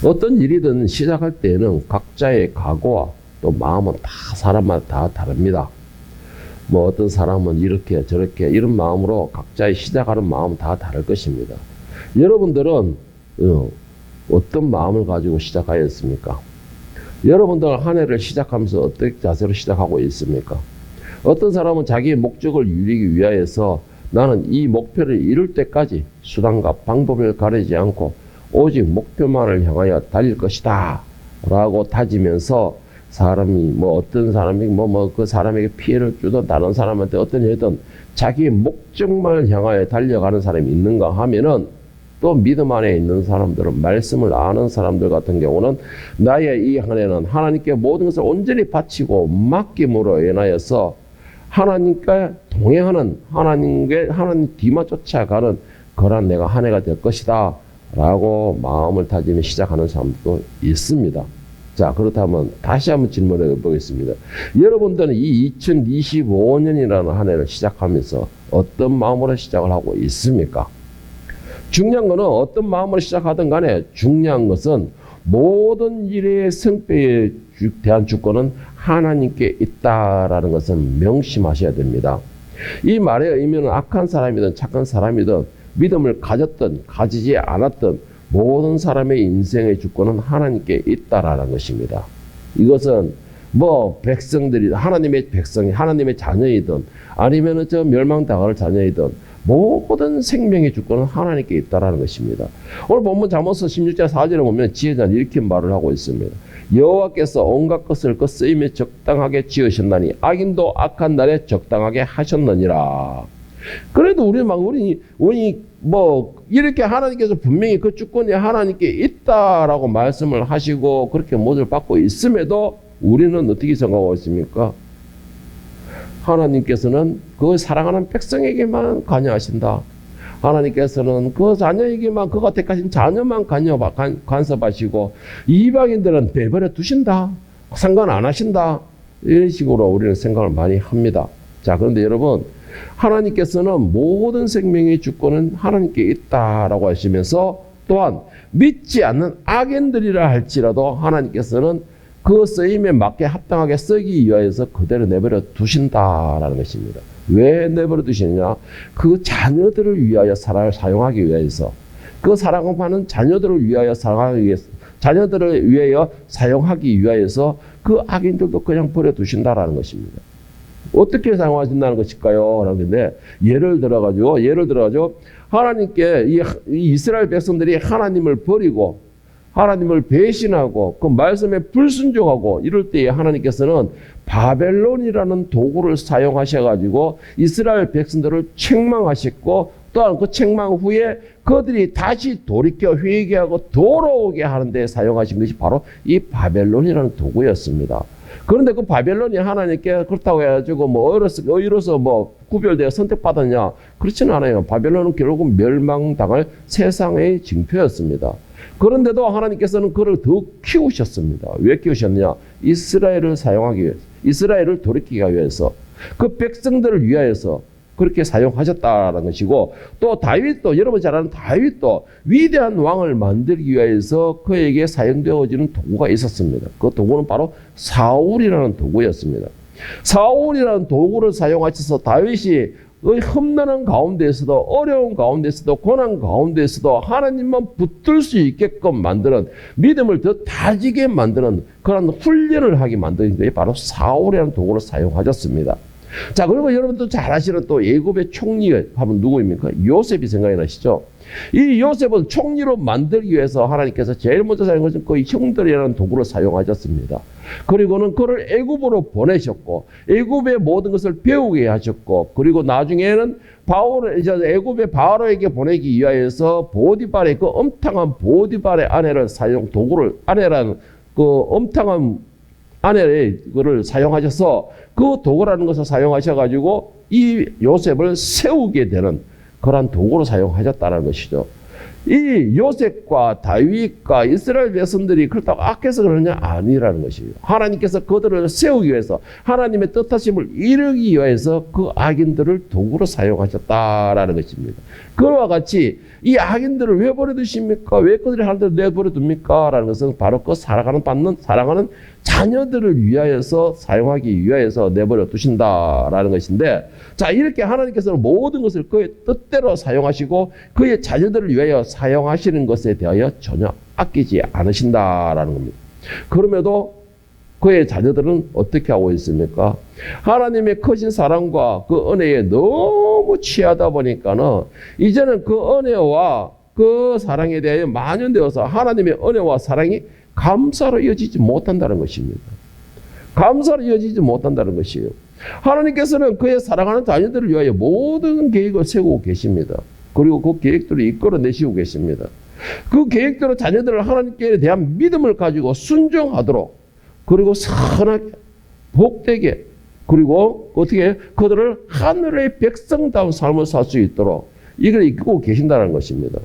어떤 일이든 시작할 때에는 각자의 각오와 또 마음은 다 사람마다 다 다릅니다. 뭐 어떤 사람은 이렇게 저렇게 이런 마음으로 각자의 시작하는 마음은 다 다를 것입니다. 여러분들은 어떤 마음을 가지고 시작하였습니까? 여러분들은 한 해를 시작하면서 어떤 자세로 시작하고 있습니까? 어떤 사람은 자기의 목적을 이루기 위하여서 나는 이 목표를 이룰 때까지 수단과 방법을 가리지 않고 오직 목표만을 향하여 달릴 것이다 라고 다지면서 사람이 어떤 사람이 그 사람에게 피해를 주든 다른 사람한테 어떤 일이든 자기의 목적만을 향하여 달려가는 사람이 있는가 하면은, 또 믿음 안에 있는 사람들은, 말씀을 아는 사람들 같은 경우는 나의 이 한 해는 하나님께 모든 것을 온전히 바치고 맡김으로 인하여서 하나님께 동행하는, 하나님 뒤만 쫓아가는 그런 내가 한 해가 될 것이다 라고 마음을 다지며 시작하는 사람도 있습니다. 자, 그렇다면 다시 한번 질문해 보겠습니다. 여러분들은 이 2025년이라는 한 해를 시작하면서 어떤 마음으로 시작을 하고 있습니까? 중요한 것은 어떤 마음으로 시작하든 간에 중요한 것은 모든 일의 성패에 대한 주권은 하나님께 있다라는 것을 명심하셔야 됩니다. 이 말의 의미는 악한 사람이든 착한 사람이든 믿음을 가졌든 가지지 않았든 모든 사람의 인생의 주권은 하나님께 있다라는 것입니다. 이것은 백성들이 하나님의 백성이 하나님의 자녀이든 아니면 저 멸망당할 자녀이든 모든 생명의 주권은 하나님께 있다라는 것입니다. 오늘 본문 잠언서 16장 4절에 보면 지혜자는 이렇게 말을 하고 있습니다. 여호와께서 온갖 것을 그 쓰임에 적당하게 지으셨나니 악인도 악한 날에 적당하게 하셨느니라. 그래도 우리 이렇게 하나님께서 분명히 그 주권이 하나님께 있다라고 말씀을 하시고 그렇게 모델을 받고 있음에도 우리는 어떻게 생각하고 있습니까? 하나님께서는 그 사랑하는 백성에게만 관여하신다. 하나님께서는 그 자녀에게만, 그가 택하신 자녀만 간섭하시고 이방인들은 내버려 두신다. 상관 안 하신다. 이런 식으로 우리는 생각을 많이 합니다. 자, 그런데 여러분, 하나님께서는 모든 생명의 주권은 하나님께 있다라고 하시면서 또한 믿지 않는 악인들이라 할지라도 하나님께서는 그 쓰임에 맞게 합당하게 쓰기 위하여서 그대로 내버려 두신다라는 것입니다. 왜 내버려 두시느냐? 그 자녀들을 위하여 사용하기 위해서, 그 사랑하는 자녀들을 위하여 자녀들을 위하여 사용하기 위하여서 그 악인들도 그냥 버려 두신다라는 것입니다. 어떻게 사용하신다는 것일까요? 그런데 예를 들어가지고 하나님께 이 이스라엘 백성들이 하나님을 버리고 하나님을 배신하고 그 말씀에 불순종하고 이럴 때에 하나님께서는 바벨론이라는 도구를 사용하셔가지고 이스라엘 백성들을 책망하셨고, 또한 그 책망 후에 그들이 다시 돌이켜 회개하고 돌아오게 하는 데 사용하신 것이 바로 이 바벨론이라는 도구였습니다. 그런데 그 바벨론이 하나님께 그렇다고 해가지고 의로서 구별되어 선택받았냐? 그렇지는 않아요. 바벨론은 결국 멸망당할 세상의 징표였습니다. 그런데도 하나님께서는 그를 더 키우셨습니다. 왜 키우셨느냐? 이스라엘을 사용하기 위해서, 이스라엘을 돌이키기 위해서, 그 백성들을 위하여서 그렇게 사용하셨다는 것이고, 또 다윗도, 여러분 잘 아는 다윗도 위대한 왕을 만들기 위해서 그에게 사용되어지는 도구가 있었습니다. 그 도구는 바로 사울이라는 도구였습니다. 사울이라는 도구를 사용하셔서 다윗이 험난한 가운데에서도, 어려운 가운데에서도, 고난 가운데에서도 하나님만 붙들 수 있게끔 만드는, 믿음을 더 다지게 만드는 그런 훈련을 하게 만드는 게 바로 사울이라는 도구를 사용하셨습니다. 자, 그리고 여러분도 잘 아시는 또 애굽의 총리 하면 누구입니까? 요셉이 생각이 나시죠? 이 요셉은 총리로 만들기 위해서 하나님께서 제일 먼저 사용한 것은 그 형들이라는 도구를 사용하셨습니다. 그리고는 그를 애굽으로 보내셨고, 애굽의 모든 것을 배우게 하셨고, 그리고 나중에는 애굽의 바로에게 보내기 위하여서 보디발의 그 엄탕한 보디발의 아내라는 그 엄탕한 아내를 사용하셔서 그 도구라는 것을 사용하셔가지고 이 요셉을 세우게 되는 그런 도구로 사용하셨다는 것이죠. 이 요셉과 다윗과 이스라엘 백성들이 그렇다고 악해서 그러냐? 아니라는 것이에요. 하나님께서 그들을 세우기 위해서, 하나님의 뜻하심을 이루기 위해서 그 악인들을 도구로 사용하셨다라는 것입니다. 그와 같이 이 악인들을 왜 버려두십니까? 왜 그들이 하는 대로 내버려둡니까? 라는 것은 바로 그 사랑하는 자녀들을 위하여서, 사용하기 위하여서 내버려 두신다라는 것인데, 자, 이렇게 하나님께서는 모든 것을 그의 뜻대로 사용하시고 그의 자녀들을 위하여 사용하시는 것에 대하여 전혀 아끼지 않으신다라는 겁니다. 그럼에도 그의 자녀들은 어떻게 하고 있습니까? 하나님의 크신 사랑과 그 은혜에 너무 취하다 보니까는 이제는 그 은혜와 그 사랑에 대하여 만연되어서 하나님의 은혜와 사랑이 감사로 이어지지 못한다는 것입니다. 감사로 이어지지 못한다는 것이에요. 하나님께서는 그의 사랑하는 자녀들을 위하여 모든 계획을 세우고 계십니다. 그리고 그 계획들을 이끌어내시고 계십니다. 그 계획대로 자녀들을 하나님께 대한 믿음을 가지고 순종하도록, 그리고 선하게, 복되게, 그리고 어떻게 그들을 하늘의 백성다운 삶을 살 수 있도록 이걸 이끌고 계신다는 것입니다.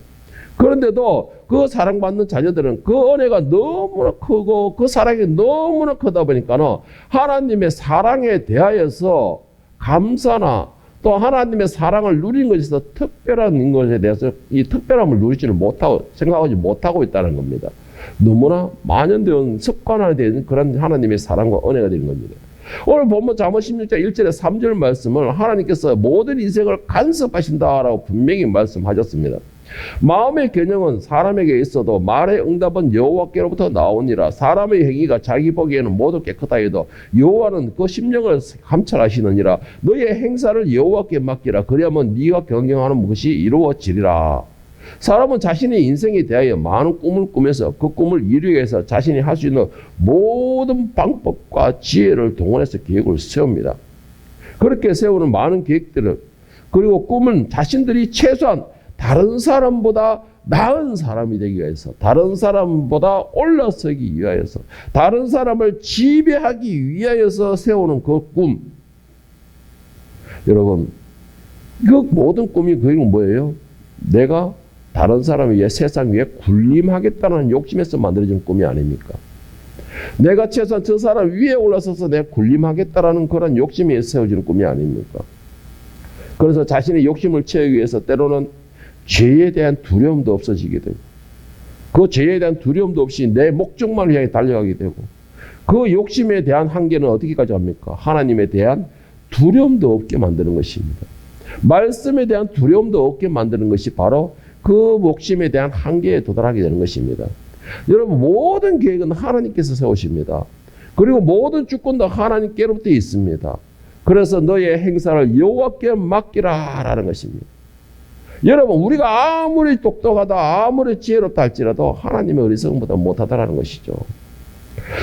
그런데도 그 사랑받는 자녀들은 그 은혜가 너무나 크고 그 사랑이 너무나 크다 보니까는 하나님의 사랑에 대하여서 감사나 또 하나님의 사랑을 누리는 것에서 특별한 것에 대해서 이 특별함을 누리지를 못하고, 생각하지 못하고 있다는 겁니다. 너무나 만연되어 습관화된 그런 하나님의 사랑과 은혜가 되는 겁니다. 오늘 본문 잠언 16장 1절에 3절 말씀을 하나님께서 모든 인생을 간섭하신다라고 분명히 말씀하셨습니다. 마음의 개념은 사람에게 있어도 말의 응답은 여호와께로부터 나오니라. 사람의 행위가 자기 보기에는 모두 깨끗하 해도 여호와는 그 심령을 감찰하시느니라. 너의 행사를 여호와께 맡기라. 그리하면 네가 경영하는 것이 이루어지리라. 사람은 자신의 인생에 대하여 많은 꿈을 꾸면서 그 꿈을 이루기 위해서 자신이 할 수 있는 모든 방법과 지혜를 동원해서 계획을 세웁니다. 그렇게 세우는 많은 계획들을, 그리고 꿈은 자신들이 최소한 다른 사람보다 나은 사람이 되기 위해서, 다른 사람보다 올라서기 위하여서, 다른 사람을 지배하기 위하여서 세우는 그 꿈. 여러분, 그 모든 꿈이 그건 뭐예요? 내가 다른 사람 위에, 세상 위에 군림하겠다는 욕심에서 만들어진 꿈이 아닙니까? 내가 최소한 저 사람 위에 올라서서 내가 군림하겠다라는 그런 욕심에 세워지는 꿈이 아닙니까? 그래서 자신의 욕심을 채우기 위해서 때로는 죄에 대한 두려움도 없어지게 되고, 그 죄에 대한 두려움도 없이 내 목적만을 향해 달려가게 되고, 그 욕심에 대한 한계는 어디까지 합니까? 하나님에 대한 두려움도 없게 만드는 것입니다. 말씀에 대한 두려움도 없게 만드는 것이 바로 그 목심에 대한 한계에 도달하게 되는 것입니다. 여러분, 모든 계획은 하나님께서 세우십니다. 그리고 모든 주권도 하나님께로부터 있습니다. 그래서 너의 행사를 여호와께 맡기라 라는 것입니다. 여러분, 우리가 아무리 똑똑하다, 아무리 지혜롭다 할지라도 하나님의 어리석음보다 못하다라는 것이죠.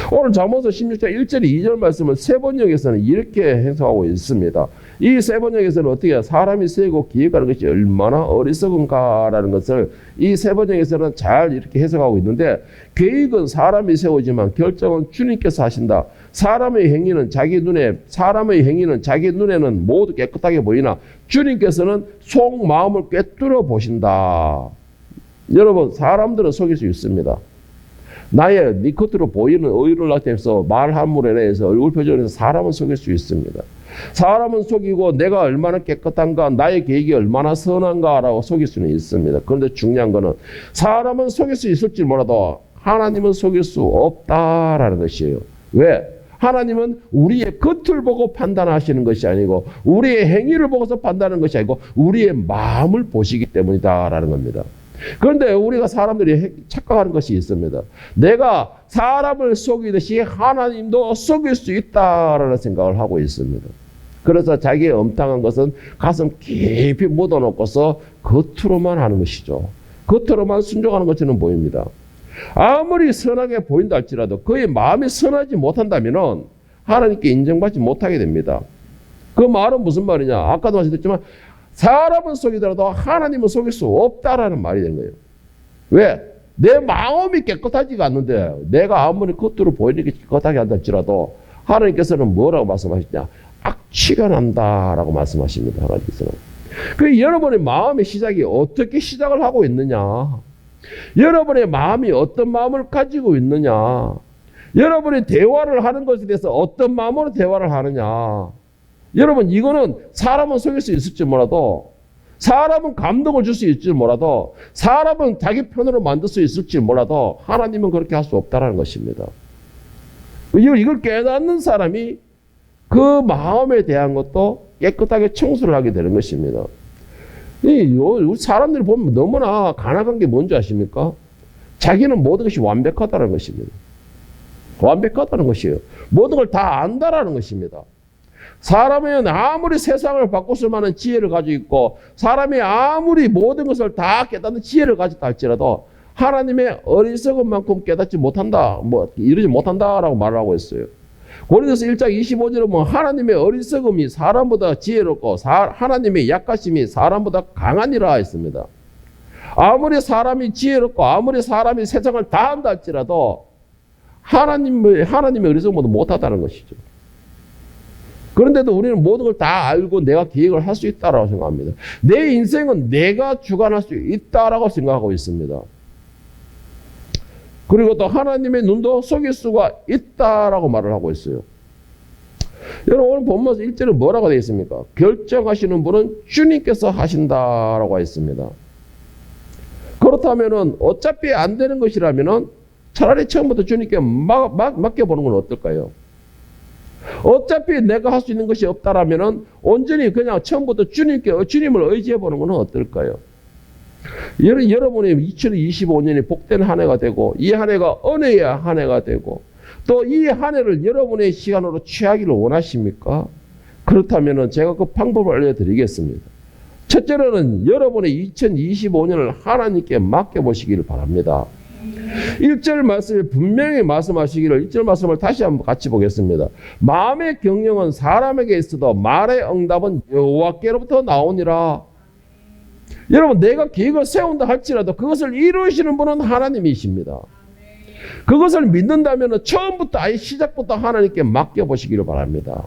오늘 잠언서 16장 1절 2절 말씀은 세번역에서는 이렇게 해석하고 있습니다. 이 세번역에서는 어떻게 해요? 사람이 세고 기획하는 것이 얼마나 어리석은가라는 것을 이 세번역에서는 잘 이렇게 해석하고 있는데, 계획은 사람이 세우지만 결정은 주님께서 하신다. 사람의 행위는 자기 눈에는 모두 깨끗하게 보이나 주님께서는 속마음을 꿰뚫어 보신다. 여러분, 사람들은 속일 수 있습니다. 나의 네 겉으로 보이는 의를 나타내서 말 함물에 대해서 얼굴 표정에서 사람은 속일 수 있습니다. 사람은 속이고 내가 얼마나 깨끗한가, 나의 계획이 얼마나 선한가라고 속일 수는 있습니다. 그런데 중요한 거는 사람은 속일 수 있을지 몰라도 하나님은 속일 수 없다라는 것이에요. 왜? 하나님은 우리의 겉을 보고 판단하시는 것이 아니고 우리의 행위를 보고서 판단하는 것이 아니고 우리의 마음을 보시기 때문이다라는 겁니다. 그런데 우리가 사람들이 착각하는 것이 있습니다. 내가 사람을 속이듯이 하나님도 속일 수 있다라는 생각을 하고 있습니다. 그래서 자기의 엄탕한 것은 가슴 깊이 묻어놓고서 겉으로만 하는 것이죠. 겉으로만 순종하는 것처럼 보입니다. 아무리 선하게 보인다 할지라도 그의 마음이 선하지 못한다면 하나님께 인정받지 못하게 됩니다. 그 말은 무슨 말이냐? 아까도 말씀드렸지만 사람은 속이더라도 하나님은 속일 수 없다라는 말이 되는 거예요. 왜? 내 마음이 깨끗하지가 않는데 내가 아무리 겉으로 보이는 게 깨끗하게 한다 할지라도 하나님께서는 뭐라고 말씀하시냐? 악취가 난다라고 말씀하십니다. 하나님께서는. 그 여러분의 마음의 시작이 어떻게 시작을 하고 있느냐? 여러분의 마음이 어떤 마음을 가지고 있느냐? 여러분이 대화를 하는 것에 대해서 어떤 마음으로 대화를 하느냐? 여러분, 이거는 사람은 속일 수 있을지 몰라도, 사람은 감동을 줄 수 있을지 몰라도, 사람은 자기 편으로 만들 수 있을지 몰라도 하나님은 그렇게 할 수 없다는 것입니다. 이걸 깨닫는 사람이 그 마음에 대한 것도 깨끗하게 청소를 하게 되는 것입니다. 우리 사람들이 보면 너무나 가난한 게 뭔지 아십니까? 자기는 모든 것이 완벽하다는 것입니다. 완벽하다는 것이에요. 모든 걸 다 안다라는 것입니다. 사람은 아무리 세상을 바꿀 만한 지혜를 가지고 있고, 사람이 아무리 모든 것을 다 깨닫는 지혜를 가졌다 할지라도 하나님의 어리석은 만큼 깨닫지 못한다, 이루지 못한다라고 말을 하고 있어요. 고린도서 1장 25절에 보면 하나님의 어리석음이 사람보다 지혜롭고 하나님의 약하심이 사람보다 강하니라 했습니다. 아무리 사람이 지혜롭고 아무리 사람이 세상을 다 한다 할지라도 하나님의 어리석음보다 못하다는 것이죠. 그런데도 우리는 모든 걸 다 알고 내가 계획을 할 수 있다라고 생각합니다. 내 인생은 내가 주관할 수 있다라고 생각하고 있습니다. 그리고 또 하나님의 눈도 속일 수가 있다라고 말을 하고 있어요. 여러분, 오늘 본문에서 1절에 뭐라고 되어 있습니까? 결정하시는 분은 주님께서 하신다라고 했습니다. 그렇다면은 어차피 안 되는 것이라면은 차라리 처음부터 주님께 맡겨보는 건 어떨까요? 어차피 내가 할 수 있는 것이 없다라면은 온전히 그냥 처음부터 주님을 의지해 보는 건 어떨까요? 여러분의 2025년이 복된 한 해가 되고, 이 한 해가 은혜의 한 해가 되고, 또 이 한 해를 여러분의 시간으로 취하기를 원하십니까? 그렇다면은 제가 그 방법을 알려드리겠습니다. 첫째로는 여러분의 2025년을 하나님께 맡겨보시기를 바랍니다. 1절 말씀에 분명히 말씀하시기를, 1절 말씀을 다시 한번 같이 보겠습니다. 마음의 경영은 사람에게 있어도 말의 응답은 여호와께로부터 나오니라. 여러분, 내가 계획을 세운다 할지라도 그것을 이루시는 분은 하나님이십니다. 그것을 믿는다면 처음부터 아예 시작부터 하나님께 맡겨보시기를 바랍니다.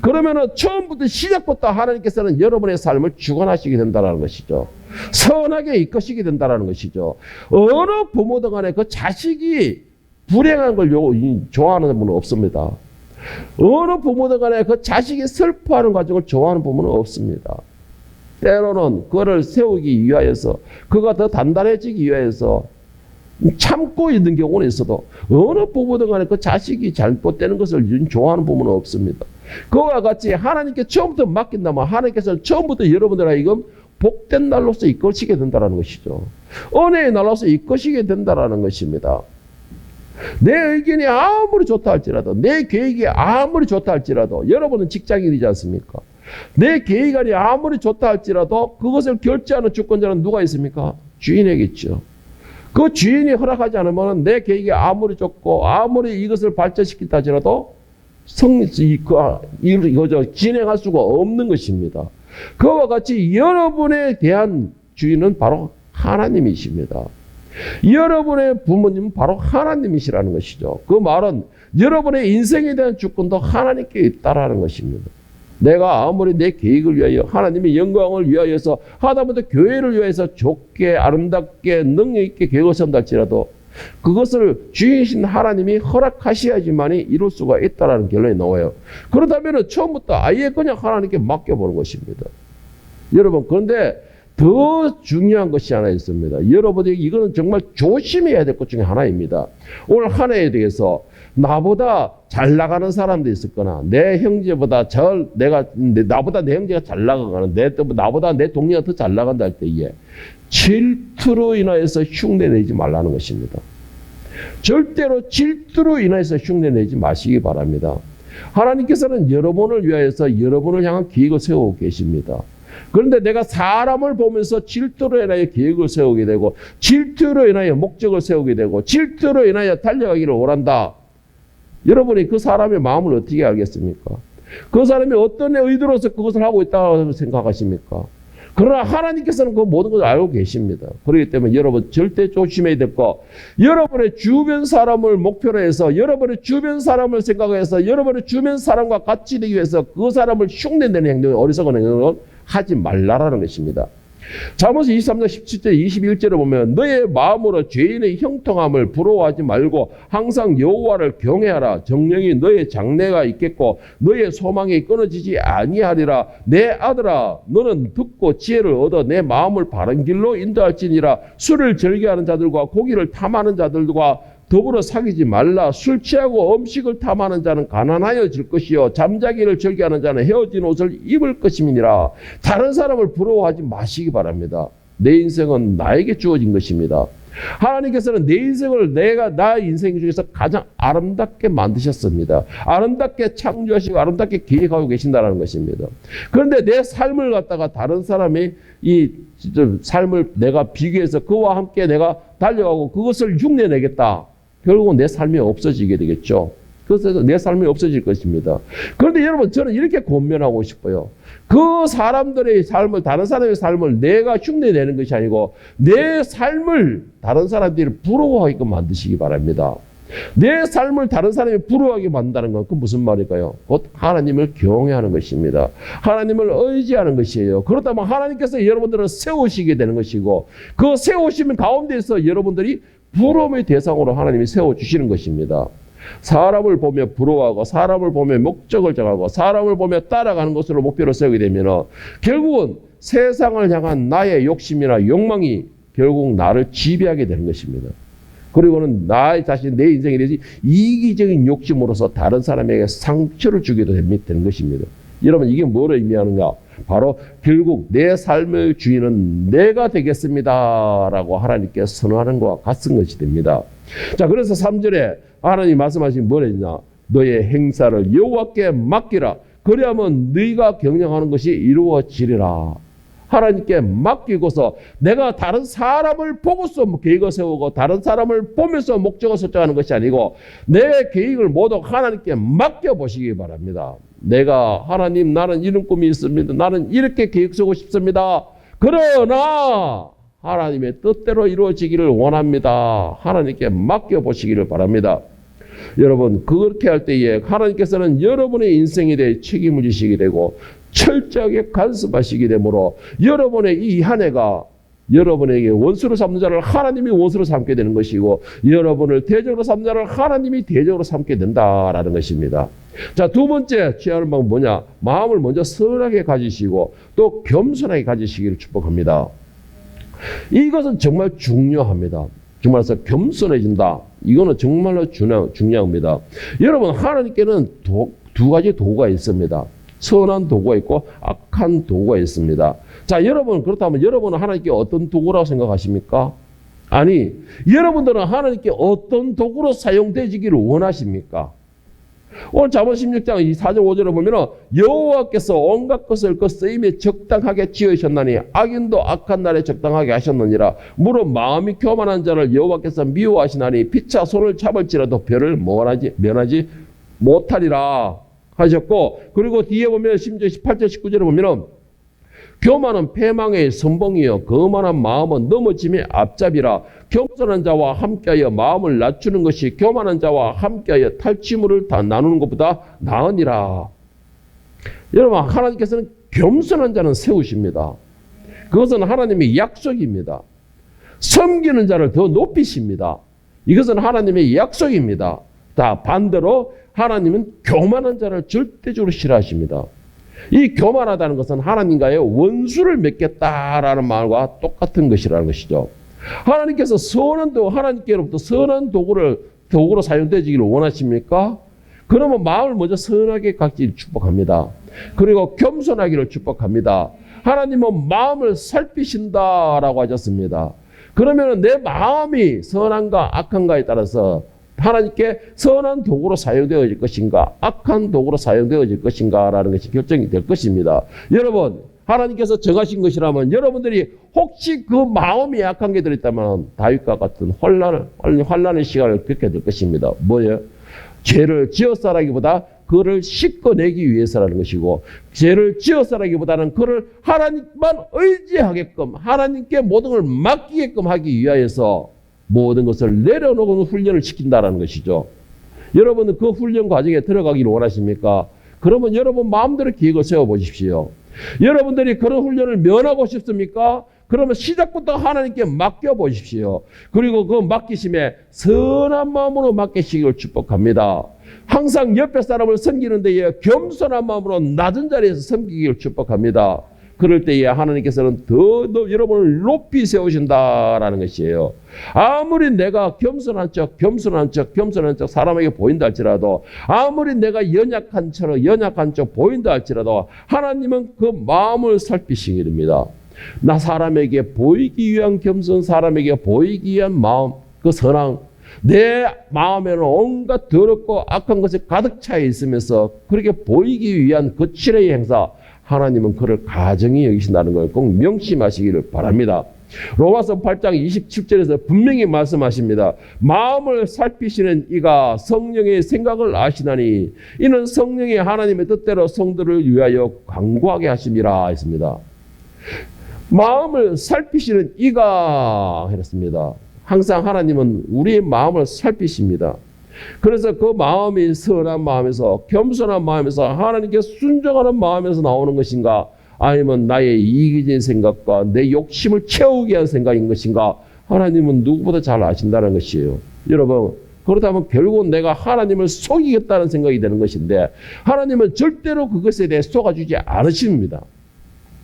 그러면 처음부터 시작부터 하나님께서는 여러분의 삶을 주관하시게 된다는 것이죠. 선하게 이끄시게 된다는 것이죠. 어느 부모든 간에 그 자식이 불행한 걸 좋아하는 분은 없습니다. 어느 부모든 간에 그 자식이 슬퍼하는 과정을 좋아하는 부모는 없습니다. 때로는 그를 세우기 위하여서, 그가 더 단단해지기 위하여서 참고 있는 경우는 있어도 어느 부모든 간에 그 자식이 잘못되는 것을 좋아하는 부모는 없습니다. 그와 같이 하나님께 처음부터 맡긴다면 하나님께서는 처음부터 여러분들 하여금 복된 날로서 이끌시게 된다는 것이죠. 은혜의 날로서 이끌시게 된다는 것입니다. 내 의견이 아무리 좋다 할지라도, 내 계획이 아무리 좋다 할지라도, 여러분은 직장인이지 않습니까? 내 계획안이 아무리 좋다 할지라도 그것을 결제하는 주권자는 누가 있습니까? 주인에게 있죠. 그 주인이 허락하지 않으면 내 계획이 아무리 좋고 아무리 이것을 발전시킨다 할지라도 진행할 수가 없는 것입니다. 그와 같이 여러분에 대한 주인은 바로 하나님이십니다. 여러분의 부모님은 바로 하나님이시라는 것이죠. 그 말은 여러분의 인생에 대한 주권도 하나님께 있다라는 것입니다. 내가 아무리 내 계획을 위하여, 하나님의 영광을 위하여서, 하다못해 교회를 위하여서 좋게 아름답게 능력 있게 계획을 세운다 할지라도 그것을 주인이신 하나님이 허락하셔야지만이 이룰 수가 있다는 결론이 나와요. 그렇다면 처음부터 아예 그냥 하나님께 맡겨보는 것입니다. 여러분, 그런데 더 중요한 것이 하나 있습니다. 여러분들이 이거는 정말 조심해야 될 것 중에 하나입니다. 올 한 해에 대해서 나보다 잘 나가는 사람도 있을 거나, 내 형제보다 나보다 내 형제가 잘 나가거나, 나보다 내 동료가 더 잘 나간다 할 때에 질투로 인하여서 흉내내지 말라는 것입니다. 절대로 질투로 인하여서 흉내내지 마시기 바랍니다. 하나님께서는 여러분을 위하여서 여러분을 향한 계획을 세우고 계십니다. 그런데 내가 사람을 보면서 질투로 인하여 계획을 세우게 되고, 질투로 인하여 목적을 세우게 되고, 질투로 인하여 달려가기를 원한다. 여러분이 그 사람의 마음을 어떻게 알겠습니까? 그 사람이 어떤 의도로서 그것을 하고 있다고 생각하십니까? 그러나 하나님께서는 그 모든 것을 알고 계십니다. 그렇기 때문에 여러분 절대 조심해야 될 것, 여러분의 주변 사람을 목표로 해서, 여러분의 주변 사람을 생각해서, 여러분의 주변 사람과 같이 되기 위해서 그 사람을 흉내내는 행동이 어리석은 행동은 하지 말라라는 것입니다. 잠언서 23장 17절 21절에 보면 너의 마음으로 죄인의 형통함을 부러워하지 말고 항상 여호와를 경외하라. 정령이 너의 장래가 있겠고 너의 소망이 끊어지지 아니하리라. 내 아들아 너는 듣고 지혜를 얻어 내 마음을 바른 길로 인도할지니라. 술을 즐겨하는 자들과 고기를 탐하는 자들과 더불어 사귀지 말라. 술 취하고 음식을 탐하는 자는 가난하여질 것이요 잠자기를 즐겨하는 자는 헤어진 옷을 입을 것임이니라. 다른 사람을 부러워하지 마시기 바랍니다. 내 인생은 나에게 주어진 것입니다. 하나님께서는 내 인생을 나의 인생 중에서 가장 아름답게 만드셨습니다. 아름답게 창조하시고 아름답게 계획하고 계신다는 것입니다. 그런데 내 삶을 갖다가 다른 사람이 이 삶을 내가 비교해서 그와 함께 내가 달려가고 그것을 흉내내겠다. 결국은 내 삶이 없어지게 되겠죠. 그래서 내 삶이 없어질 것입니다. 그런데 여러분 저는 이렇게 권면하고 싶어요. 그 사람들의 삶을 다른 사람의 삶을 내가 흉내내는 것이 아니고 내 삶을 다른 사람들이 부러워하게끔 만드시기 바랍니다. 내 삶을 다른 사람이 부러워하게 만든다는 건 그 무슨 말일까요? 곧 하나님을 경외하는 것입니다. 하나님을 의지하는 것이에요. 그렇다면 하나님께서 여러분들을 세우시게 되는 것이고 그 세우시는 가운데서 여러분들이 부러움의 대상으로 하나님이 세워주시는 것입니다. 사람을 보며 부러워하고 사람을 보며 목적을 정하고 사람을 보며 따라가는 것으로 목표를 세우게 되면 결국은 세상을 향한 나의 욕심이나 욕망이 결국 나를 지배하게 되는 것입니다. 그리고는 나 자신 내 인생에 대해서 이기적인 욕심으로서 다른 사람에게 상처를 주기도 되는 것입니다. 여러분 이게 뭐를 의미하는가? 바로 결국 내 삶의 주인은 내가 되겠습니다 라고 하나님께 선언하는 것과 같은 것이 됩니다. 자, 그래서 3절에 하나님이 말씀하신 뭐랬냐? 너의 행사를 여호와께 맡기라. 그리하면 네가 경영하는 것이 이루어지리라. 하나님께 맡기고서 내가 다른 사람을 보고서 계획을 세우고 다른 사람을 보면서 목적을 설정하는 것이 아니고 내 계획을 모두 하나님께 맡겨보시기 바랍니다. 내가 하나님 나는 이런 꿈이 있습니다. 나는 이렇게 계획 세우고 싶습니다. 그러나 하나님의 뜻대로 이루어지기를 원합니다. 하나님께 맡겨보시기를 바랍니다. 여러분 그렇게 할 때에 하나님께서는 여러분의 인생에 대해 책임을 지시게 되고 철저하게 간섭하시게 되므로 여러분의 이 한 해가 여러분에게 원수로 삼는 자를 하나님이 원수로 삼게 되는 것이고 여러분을 대적으로 삼는 자를 하나님이 대적으로 삼게 된다라는 것입니다. 자, 두 번째 취하는 방법은 뭐냐? 마음을 먼저 선하게 가지시고 또 겸손하게 가지시기를 축복합니다. 이것은 정말 중요합니다. 정말서 겸손해진다. 이거는 정말로 중요합니다. 여러분 하나님께는 두 가지 도구가 있습니다. 선한 도구가 있고 악한 도구가 있습니다. 자, 여러분 그렇다면 여러분은 하나님께 어떤 도구라고 생각하십니까? 아니, 여러분들은 하나님께 어떤 도구로 사용되기를 원하십니까? 오늘 잠언 16장 4절 5절을 보면 여호와께서 온갖 것을 그 쓰임에 적당하게 지으셨나니 악인도 악한 날에 적당하게 하셨느니라. 무릇 마음이 교만한 자를 여호와께서 미워하시나니 피차 손을 잡을지라도 별을 면하지 못하리라 하셨고, 그리고 뒤에 보면 심지어 18절 19절에 보면 교만은 패망의 선봉이요 거만한 마음은 넘어짐의 앞잡이라. 겸손한 자와 함께하여 마음을 낮추는 것이 교만한 자와 함께하여 탈취물을 다 나누는 것보다 나으니라. 여러분 하나님께서는 겸손한 자는 세우십니다. 그것은 하나님의 약속입니다. 섬기는 자를 더 높이십니다. 이것은 하나님의 약속입니다. 다 반대로 하나님은 교만한 자를 절대적으로 싫어하십니다. 이 교만하다는 것은 하나님과의 원수를 맺겠다라는 말과 똑같은 것이라는 것이죠. 하나님께서 하나님께로부터 선한 도구로 사용되기를 원하십니까? 그러면 마음을 먼저 선하게 갖기를 축복합니다. 그리고 겸손하기를 축복합니다. 하나님은 마음을 살피신다라고 하셨습니다. 그러면 내 마음이 선한가 악한가에 따라서 하나님께 선한 도구로 사용되어질 것인가 악한 도구로 사용되어질 것인가라는 것이 결정이 될 것입니다. 여러분 하나님께서 정하신 것이라면 여러분들이 혹시 그 마음이 약한 게 들어있다면 다윗과 같은 환난의 시간을 겪게 될 것입니다. 뭐예요? 죄를 지었사라기보다 그를 씻어내기 위해서라는 것이고, 죄를 지었사라기보다는 그를 하나님만 의지하게끔 하나님께 모든 걸 맡기게끔 하기 위하여서 모든 것을 내려놓은 훈련을 시킨다는 것이죠. 여러분은 그 훈련 과정에 들어가기를 원하십니까? 그러면 여러분 마음대로 계획을 세워보십시오. 여러분들이 그런 훈련을 면하고 싶습니까? 그러면 시작부터 하나님께 맡겨보십시오. 그리고 그 맡기심에 선한 마음으로 맡기시기를 축복합니다. 항상 옆에 사람을 섬기는 데에 겸손한 마음으로 낮은 자리에서 섬기기를 축복합니다. 그럴 때에 하나님께서는 더 여러분을 높이 세우신다라는 것이에요. 아무리 내가 겸손한 척 사람에게 보인다 할지라도, 아무리 내가 연약한 척 보인다 할지라도 하나님은 그 마음을 살피시게 됩니다. 나 사람에게 보이기 위한 겸손, 사람에게 보이기 위한 마음, 그 선한, 내 마음에는 온갖 더럽고 악한 것이 가득 차 있으면서 그렇게 보이기 위한 그 칠의 행사, 하나님은 그를 가정히 여기신다는 걸 꼭 명심하시기를 바랍니다. 로마서 8장 27절에서 분명히 말씀하십니다. 마음을 살피시는 이가 성령의 생각을 아시나니 이는 성령이 하나님의 뜻대로 성도를 위하여 간구하게 하심이라 했습니다. 마음을 살피시는 이가 했습니다. 항상 하나님은 우리의 마음을 살피십니다. 그래서 그 마음이 선한 마음에서, 겸손한 마음에서, 하나님께 순종하는 마음에서 나오는 것인가, 아니면 나의 이기적인 생각과 내 욕심을 채우기 위한 생각인 것인가, 하나님은 누구보다 잘 아신다는 것이에요. 여러분, 그렇다면 결국은 내가 하나님을 속이겠다는 생각이 되는 것인데, 하나님은 절대로 그것에 대해 속아주지 않으십니다.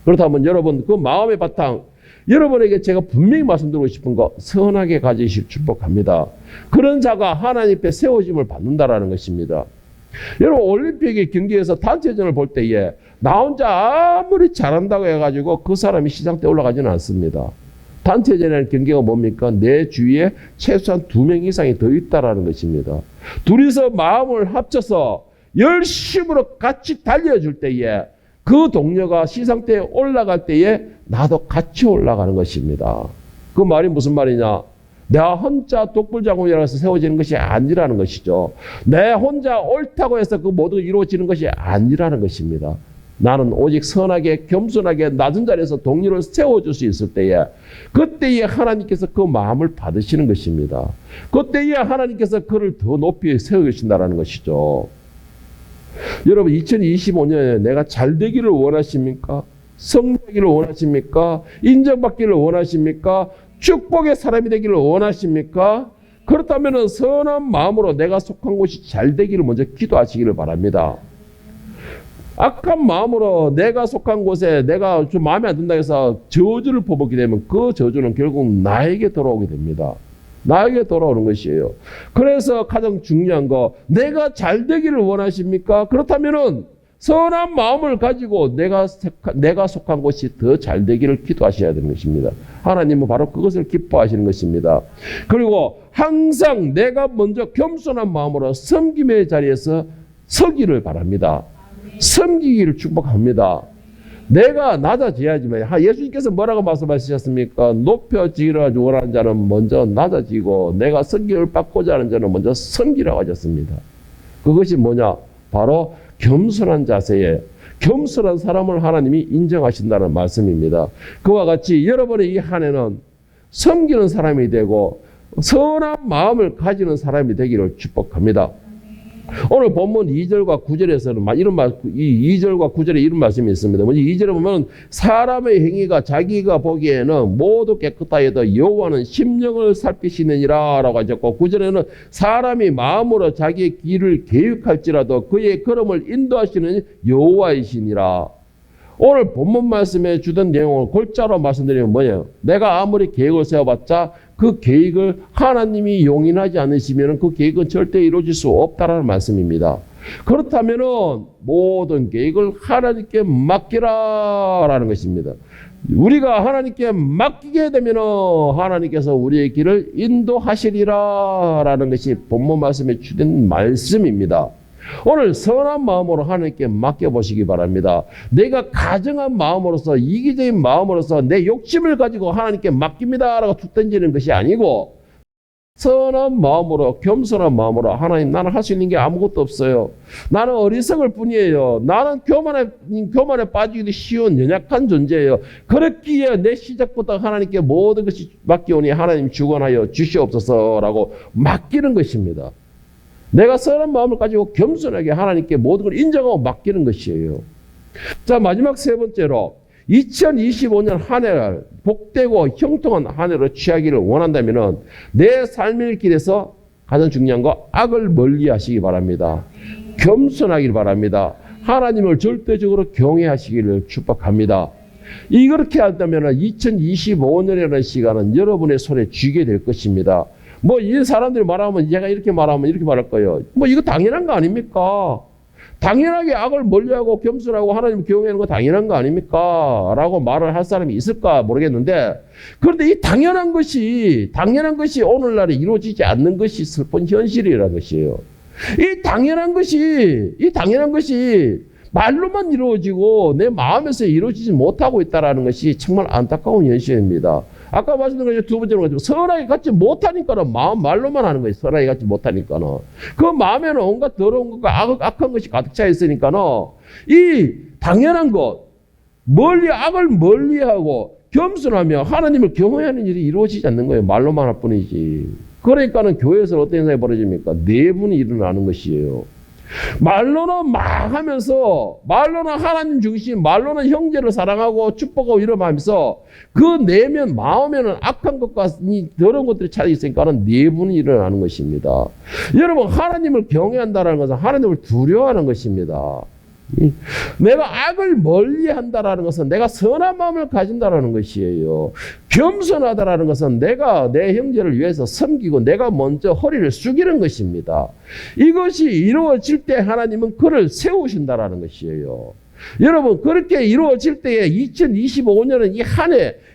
그렇다면 여러분, 그 마음의 바탕, 여러분에게 제가 분명히 말씀드리고 싶은 거, 선하게 가지실 축복합니다. 그런 자가 하나님 앞에 세워짐을 받는다라는 것입니다. 여러분, 올림픽의 경기에서 단체전을 볼 때에 나 혼자 아무리 잘한다고 해가지고 그 사람이 시상대에 올라가지는 않습니다. 단체전이라는 경기가 뭡니까? 내 주위에 최소한 2명 이상이 더 있다라는 것입니다. 둘이서 마음을 합쳐서 열심으로 같이 달려줄 때에 그 동료가 시상대에 올라갈 때에 나도 같이 올라가는 것입니다. 그 말이 무슨 말이냐? 내가 혼자 독불장군이라서 세워지는 것이 아니라는 것이죠. 내 혼자 옳다고 해서 그 모두 이루어지는 것이 아니라는 것입니다. 나는 오직 선하게 겸손하게 낮은 자리에서 동료를 세워줄 수 있을 때에, 그때에 하나님께서 그 마음을 받으시는 것입니다. 그때에 하나님께서 그를 더 높이 세워주신다는 것이죠. 여러분, 2025년에 내가 잘 되기를 원하십니까? 성공하기를 원하십니까? 인정받기를 원하십니까? 축복의 사람이 되기를 원하십니까? 그렇다면 선한 마음으로 내가 속한 곳이 잘 되기를 먼저 기도하시기를 바랍니다. 악한 마음으로 내가 속한 곳에 내가 좀 마음에 안 든다 해서 저주를 퍼붓게 되면 그 저주는 결국 나에게 돌아오게 됩니다. 나에게 돌아오는 것이에요. 그래서 가장 중요한 거, 내가 잘 되기를 원하십니까? 그렇다면은 선한 마음을 가지고 내가 속한 곳이 더 잘 되기를 기도하셔야 되는 것입니다. 하나님은 바로 그것을 기뻐하시는 것입니다. 그리고 항상 내가 먼저 겸손한 마음으로 섬김의 자리에서 서기를 바랍니다. 섬기기를 축복합니다. 내가 낮아져야지만, 예수님께서 뭐라고 말씀하셨습니까? 높여지기를 원하는 자는 먼저 낮아지고 내가 섬김을 받고자 하는 자는 먼저 섬기라고 하셨습니다. 그것이 뭐냐? 바로 겸손한 자세에, 겸손한 사람을 하나님이 인정하신다는 말씀입니다. 그와 같이 여러분의 이 한 해는 섬기는 사람이 되고 선한 마음을 가지는 사람이 되기를 축복합니다. 오늘 본문 2절과 9절에서는 이런 말, 2절과 9절에 이런 말씀이 있습니다. 먼저 2절에 보면 사람의 행위가 자기가 보기에는 모두 깨끗하여도 여호와는 심령을 살피시느니라 라고 하셨고, 9절에는 사람이 마음으로 자기의 길을 계획할지라도 그의 걸음을 인도하시는 여호와이시니라. 오늘 본문 말씀에 주던 내용을 골자로 말씀드리면 뭐예요? 내가 아무리 계획을 세워봤자 그 계획을 하나님이 용인하지 않으시면 그 계획은 절대 이루어질 수 없다라는 말씀입니다. 그렇다면 모든 계획을 하나님께 맡기라라는 것입니다. 우리가 하나님께 맡기게 되면 하나님께서 우리의 길을 인도하시리라라는 것이 본문 말씀에 주된 말씀입니다. 오늘 선한 마음으로 하나님께 맡겨보시기 바랍니다. 내가 가정한 마음으로서, 이기적인 마음으로서 내 욕심을 가지고 하나님께 맡깁니다 라고 툭 던지는 것이 아니고, 선한 마음으로, 겸손한 마음으로, 하나님, 나는 할 수 있는 게 아무것도 없어요. 나는 어리석을 뿐이에요. 나는 교만에 빠지기도 쉬운 연약한 존재예요. 그렇기에 내 시작부터 하나님께 모든 것이 맡기오니 하나님 주관하여 주시옵소서라고 맡기는 것입니다. 내가 선한 마음을 가지고 겸손하게 하나님께 모든 걸 인정하고 맡기는 것이에요. 자, 마지막 세 번째로 2025년 한 해를 복되고 형통한 한 해로 취하기를 원한다면 내 삶의 길에서 가장 중요한 거 악을 멀리 하시기 바랍니다. 겸손하길 바랍니다. 하나님을 절대적으로 경외하시기를 축복합니다. 이렇게 한다면 2025년이라는 시간은 여러분의 손에 쥐게 될 것입니다. 뭐 이 사람들이 말하면 얘가 이렇게 말하면 이렇게 말할 거예요. 뭐 이거 당연한 거 아닙니까? 당연하게 악을 멀리하고 겸손하고 하나님을 경외하는 거 당연한 거 아닙니까? 라고 말을 할 사람이 있을까 모르겠는데, 그런데 이 당연한 것이 오늘날에 이루어지지 않는 것이 슬픈 현실이라는 것이에요. 이 당연한 것이 말로만 이루어지고 내 마음에서 이루어지지 못하고 있다는 것이 정말 안타까운 현실입니다. 아까 말씀드린 것이 두 번째로 선하게 갖지 못하니까는 말로만 하는 거예요. 선하게 갖지 못하니까는. 그 마음에는 온갖 더러운 것과 악한 것이 가득 차 있으니까는 이 당연한 것, 악을 멀리하고 겸손하며 하나님을 경외하는 일이 이루어지지 않는 거예요. 말로만 할 뿐이지. 그러니까는 교회에서 어떤 현상이 벌어집니까? 내분이 일어나는 것이에요. 말로는 막 하면서, 말로는 하나님 중심, 말로는 형제를 사랑하고 축복하고 이러면서 그 내면, 마음에는 악한 것과 더러운 것들이 차져 있으니까는 내분이 일어나는 것입니다. 여러분, 하나님을 경외한다는 것은 하나님을 두려워하는 것입니다. 내가 악을 멀리 한다는 것은 내가 선한 마음을 가진다는 것이에요. 겸손하다는 것은 내가 내 형제를 위해서 섬기고 내가 먼저 허리를 숙이는 것입니다. 이것이 이루어질 때 하나님은 그를 세우신다는 것이에요. 여러분, 그렇게 이루어질 때에 2025년은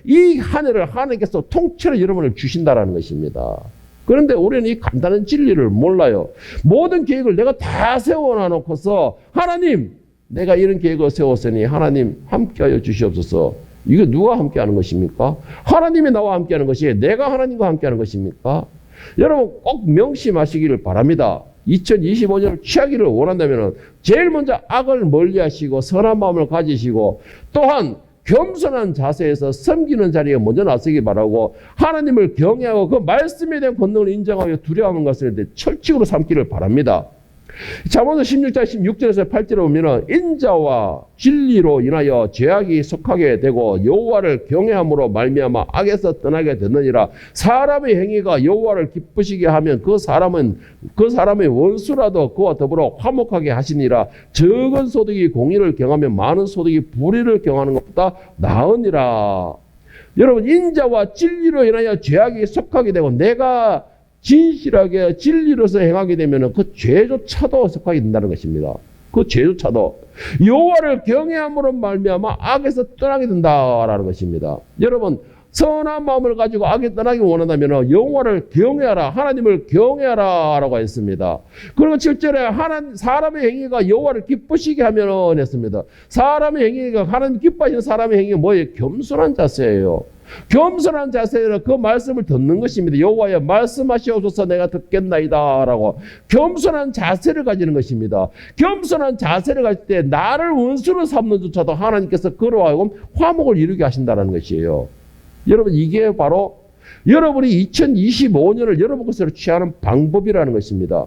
이 한 해를 하나님께서 통째로 여러분을 주신다는 것입니다. 그런데 우리는 이 간단한 진리를 몰라요. 모든 계획을 내가 다 세워놔놓고서 하나님, 내가 이런 계획을 세웠으니 하나님 함께하여 주시옵소서. 이게 누가 함께하는 것입니까? 하나님이 나와 함께하는 것이 내가 하나님과 함께하는 것입니까? 여러분 꼭 명심하시기를 바랍니다. 2025년을 취하기를 원한다면 제일 먼저 악을 멀리하시고 선한 마음을 가지시고 또한 겸손한 자세에서 섬기는 자리에 먼저 나서기 바라고 하나님을 경외하고 그 말씀에 대한 권능을 인정하며 두려워하는 것을 철칙으로 삼기를 바랍니다. 잠언서 16장 16절에서 8절에 보면 인자와 진리로 인하여 죄악이 속하게 되고 여호와를 경외함으로 말미암아 악에서 떠나게 되느니라. 사람의 행위가 여호와를 기쁘시게 하면 그 사람의 원수라도 그와 더불어 화목하게 하시니라. 적은 소득이 공의를 경하면 많은 소득이 불의를 경하는 것보다 나으니라. 여러분, 인자와 진리로 인하여 죄악이 속하게 되고 내가 진실하게 진리로서 행하게 되면 그 죄조차도 속하게 된다는 것입니다. 그 죄조차도 여호와를 경외함으로 말미암아 악에서 떠나게 된다라는 것입니다. 여러분, 선한 마음을 가지고 악에 떠나기 원한다면 여호와를 경외하라, 하나님을 경외하라라고 했습니다. 그리고 7절에 사람의 행위가 여호와를 기쁘시게 하면 했습니다. 사람의 행위가 하나님 기뻐하시는 사람의 행위가 뭐예요? 겸손한 자세예요. 겸손한 자세로 그 말씀을 듣는 것입니다. 여호와여 말씀하시옵소서 내가 듣겠나이다라고 겸손한 자세를 가지는 것입니다. 겸손한 자세를 가질 때 나를 원수로 삼는 조차도 하나님께서 그로 하여금 화목을 이루게 하신다는 것이에요. 여러분, 이게 바로 여러분이 2025년을 여러분 것으로 취하는 방법이라는 것입니다.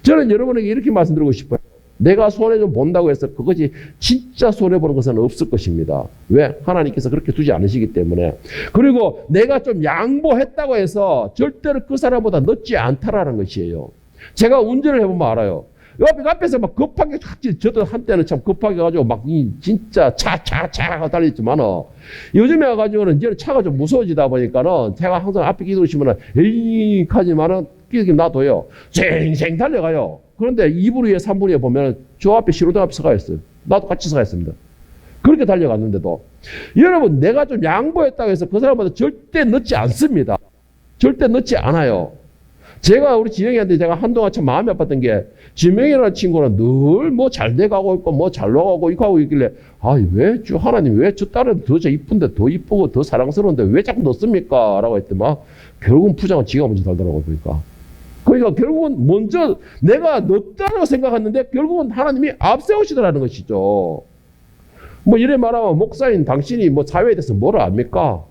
저는 여러분에게 이렇게 말씀드리고 싶어요. 내가 손해 좀 본다고 해서 그것이 진짜 손해보는 것은 없을 것입니다. 왜? 하나님께서 그렇게 두지 않으시기 때문에. 그리고 내가 좀 양보했다고 해서 절대로 그 사람보다 늦지 않다라는 것이에요. 제가 운전을 해보면 알아요. 앞에서 막 급하게, 저도 한때는 참 급하게 가지고 막 진짜 차 하고 달렸지만 요즘에 와가지고는 이제 차가 좀 무서워지다 보니까는 제가 항상 앞에 기도시면은 에이 하지만은 끼게 놔둬요. 쌩쌩 달려가요. 그런데 2분 후에 3분 후에 보면 저 앞에 신호등 앞에 서가 있어요. 나도 같이 서가 있습니다. 그렇게 달려갔는데도 여러분, 내가 좀 양보했다고 해서 그 사람보다 절대 늦지 않습니다. 절대 늦지 않아요. 제가 우리 지영이한테 제가 한동안 참 마음이 아팠던 게 지명이라는 친구는 늘 뭐 잘 돼가고 있고 뭐 잘 나가고 이거 하고 있길래 왜 하나님 왜 저 딸은 더 이쁜데 더 이쁘고 더 사랑스러운데 왜 자꾸 넣습니까? 라고 했더니 결국은 부장은 지가 먼저 달더라고 보니까. 그러니까 결국은 먼저 내가 넣었다고 생각했는데 결국은 하나님이 앞세우시더라는 것이죠. 뭐 이래 말하면 목사인 당신이 뭐 사회에 대해서 뭐를 압니까?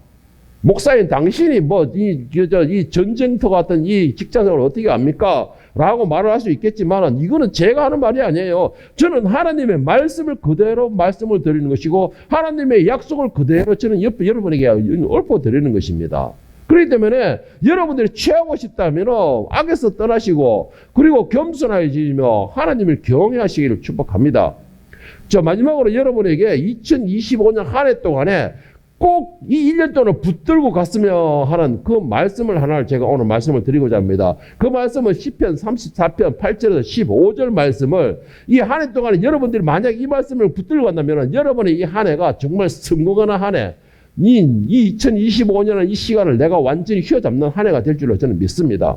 목사인 당신이 이 전쟁터 같은 이 직장생활을 어떻게 합니까? 라고 말을 할 수 있겠지만 이거는 제가 하는 말이 아니에요. 저는 하나님의 말씀을 그대로 말씀을 드리는 것이고 하나님의 약속을 그대로 저는 여러분에게 읊어 드리는 것입니다. 그렇기 때문에 여러분들이 취하고 싶다면 악에서 떠나시고 그리고 겸손해지며 하나님을 경외하시기를 축복합니다. 자, 마지막으로 여러분에게 2025년 한 해 동안에 꼭 이 1년 동안 붙들고 갔으면 하는 그 말씀을 하나를 제가 오늘 말씀을 드리고자 합니다. 그 말씀은 시편 34편 8절에서 15절 말씀을 이 한 해 동안에 여러분들이 만약 이 말씀을 붙들고 간다면 여러분의 이 한 해가 정말 성공하는 한 해, 이 2025년의 이 시간을 내가 완전히 휘어잡는 한 해가 될 줄로 저는 믿습니다.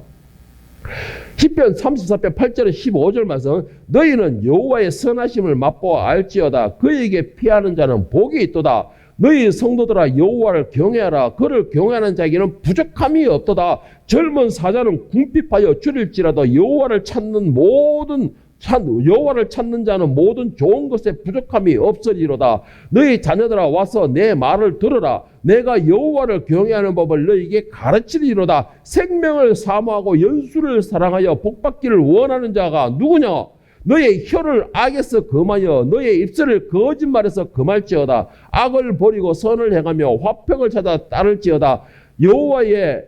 시편 34편 8절에 15절 말씀, 너희는 여호와의 선하심을 맛보아 알지어다. 그에게 피하는 자는 복이 있도다. 너희 성도들아 여호와를 경외하라. 그를 경외하는 자에게는 부족함이 없도다. 젊은 사자는 궁핍하여 줄일지라도 여호와를 찾는 자는 모든 좋은 것에 부족함이 없으리로다. 너희 자녀들아 와서 내 말을 들으라. 내가 여호와를 경외하는 법을 너희에게 가르치리로다. 생명을 사모하고 연수를 사랑하여 복받기를 원하는 자가 누구냐? 너의 혀를 악에서 금하여 너의 입술을 거짓말에서 금할지어다. 악을 버리고 선을 행하며 화평을 찾아 따를지어다. 여호와의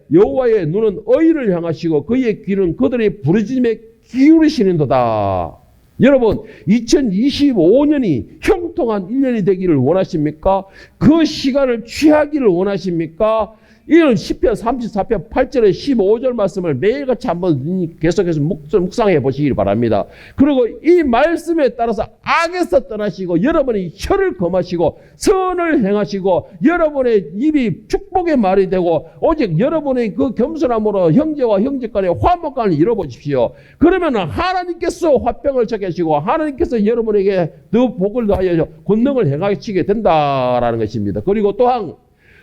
눈은 의인을 향하시고 그의 귀는 그들의 부르짖음에 기울이시는도다. 여러분, 2025년이 형통한 1년이 되기를 원하십니까? 그 시간을 취하기를 원하십니까? 이런 시편 34편 8절에 15절 말씀을 매일같이 한번 계속해서 묵상해 보시길 바랍니다. 그리고 이 말씀에 따라서 악에서 떠나시고 여러분의 혀를 검하시고 선을 행하시고 여러분의 입이 축복의 말이 되고 오직 여러분의 그 겸손함으로 형제와 형제 간의 화목감을 이뤄보십시오. 그러면 하나님께서 화평을 찾게 하시고 하나님께서 여러분에게 더 복을 더하여 권능을 행하시게 된다라는 것입니다. 그리고 또한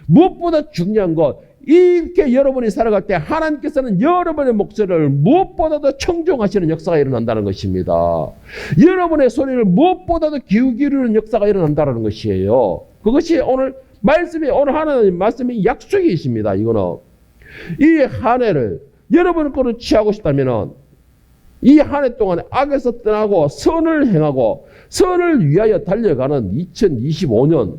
무엇보다 중요한 것, 이렇게 여러분이 살아갈 때 하나님께서는 여러분의 목소리를 무엇보다도 청종하시는 역사가 일어난다는 것입니다. 여러분의 소리를 무엇보다도 기울이는 역사가 일어난다는 것이에요. 그것이 오늘 하나님 말씀이 약속이십니다. 이거는 이 한 해를 여러분 거로 취하고 싶다면 이 한 해 동안에 악에서 떠나고 선을 행하고 선을 위하여 달려가는 2025년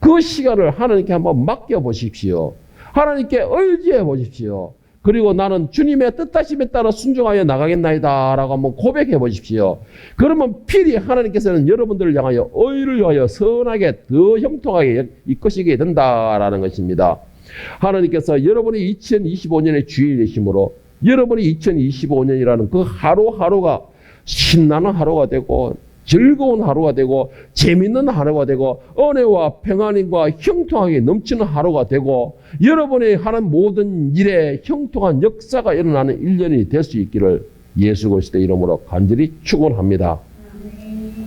그 시간을 하나님께 한번 맡겨보십시오. 하나님께 의지해 보십시오. 그리고 나는 주님의 뜻하심에 따라 순종하여 나가겠나이다 라고 한번 고백해 보십시오. 그러면 필히 하나님께서는 여러분들을 향하여 의를 위하여 선하게 더 형통하게 이끄시게 된다라는 것입니다. 하나님께서 여러분이 2025년의 주인이시므로 여러분이 2025년이라는 그 하루하루가 신나는 하루가 되고 즐거운 하루가 되고 재밌는 하루가 되고 은혜와 평안과 형통하게 넘치는 하루가 되고 여러분이 하는 모든 일에 형통한 역사가 일어나는 1년이 될 수 있기를 예수 그리스도의 이름으로 간절히 축원합니다.